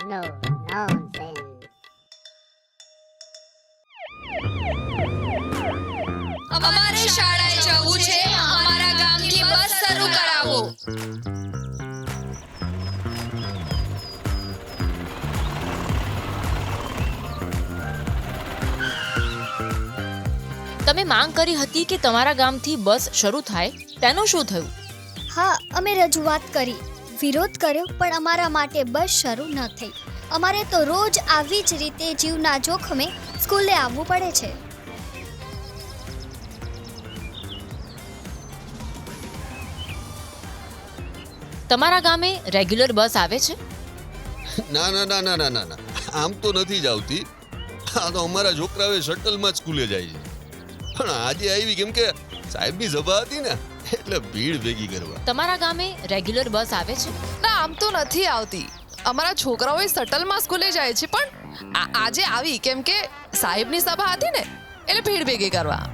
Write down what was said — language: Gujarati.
No nonsense. અમારે શાળાએ જવું છે, અમારા ગામથી બસ શરૂ કરાવો. તમે માંગ કરી હતી કે તમારા ગામથી બસ શરૂ થાય, તેનું શું થયું? હા, અમે રજૂઆત કરી, વિરોધ કર્યો, પણ અમારા માટે બસ શરૂ ન થઈ. અમારે તો રોજ આવી જ રીતે જીવના જોખમે સ્કૂલે આવવું પડે છે. તમારા ગામે રેગ્યુલર બસ આવે છે? ના ના ના ના ના ના ના, આમ તો નથી જ આવતી. આ તો અમારા છોકરાઓ શટલમાં જ સ્કૂલે જાય છે. પણ આજે આવી કેમ કે સાહેબની સભા હતી ને, એટલે ભીડ ભેગી કરવા. તમારા ગામે રેગ્યુલર બસ આવે છે? ના, આમ તો નથી આવતી. અમારા છોકરાઓ શટલમાં સ્કૂલે જાય છે, પણ આજે આવી કેમ કે સાહેબની સભા હતી ને, એટલે ભીડ ભેગી કરવા.